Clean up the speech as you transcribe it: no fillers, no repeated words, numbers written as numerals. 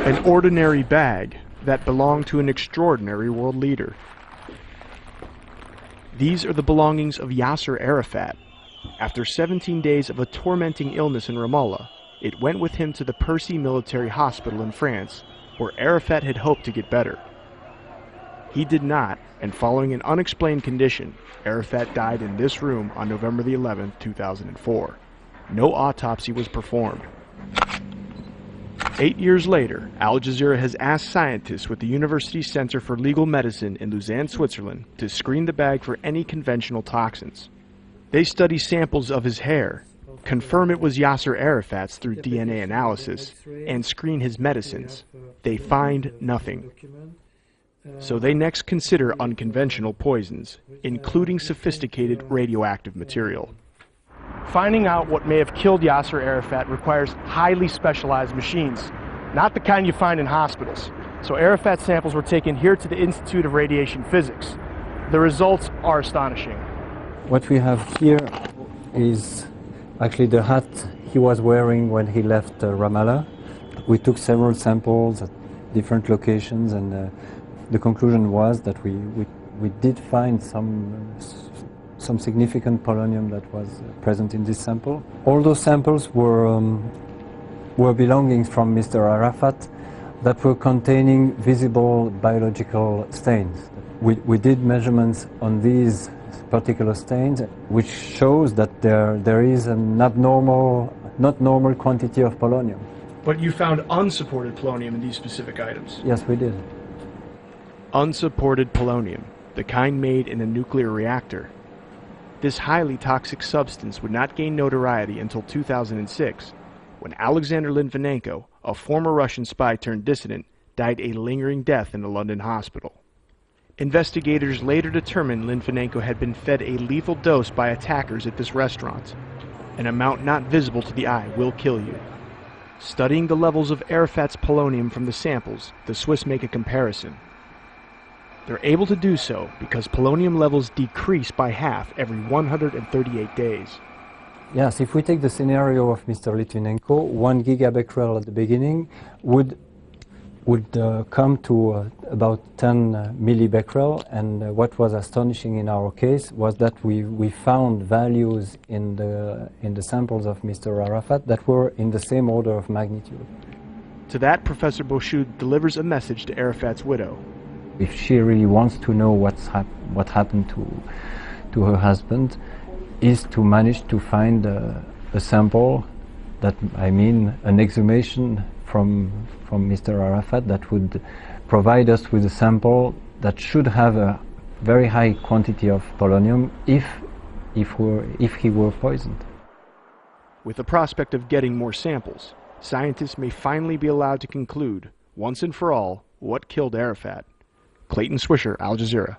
An ordinary bag that belonged to an extraordinary world leader. These are the belongings of Yasser Arafat. After 17 days of a tormenting illness in Ramallah, it went with him to the Percy military hospital in France, where Arafat had hoped to get better. He did not, and following an unexplained condition, Arafat died in this room on November the 11th, 2004. No autopsy was performed. 8 years later, Al Jazeera has asked scientists with the University Center for Legal Medicine in Lausanne, Switzerland, to screen the bag for any conventional toxins. They study samples of his hair, confirm it was Yasser Arafat's through DNA analysis, and screen his medicines. They find nothing. So they next consider unconventional poisons, including sophisticated radioactive material. Finding out what may have killed Yasser Arafat requires highly specialized machines, not the kind you find in hospitals. So Arafat's samples were taken here to the Institute of Radiation Physics. The results are astonishing. What we have here is actually the hat he was wearing when he left Ramallah. We took several samples at different locations, and the conclusion was that we did find some significant polonium that was present in this sample. All those samples were belongings from Mr. Arafat that were containing visible biological stains. We did measurements on these particular stains, which shows that there is an abnormal, not normal quantity of polonium. But you found unsupported polonium in these specific items? Yes, we did. Unsupported polonium, the kind made in a nuclear reactor. This highly toxic substance would not gain notoriety until 2006, when Alexander Litvinenko, a former Russian spy turned dissident, died a lingering death in a London hospital. Investigators later determined Litvinenko had been fed a lethal dose by attackers at this restaurant. An amount not visible to the eye will kill you. Studying the levels of Arafat's polonium from the samples, the Swiss make a comparison. They're able to do so because polonium levels decrease by half every 138 days. Yes, if we take the scenario of Mr. Litvinenko, 1 gigabecquerel at the beginning would come to about 10 millibecquerel, and what was astonishing in our case was that we found values in the samples of Mr. Arafat that were in the same order of magnitude. To that, Professor Bouchoud delivers a message to Arafat's widow. If she really wants to know what happened to her husband, is to manage to find a sample, that I mean an exhumation from Mr. Arafat that would provide us with a sample that should have a very high quantity of polonium if he were poisoned. With the prospect of getting more samples, scientists may finally be allowed to conclude, once and for all, what killed Arafat. Clayton Swisher, Al Jazeera.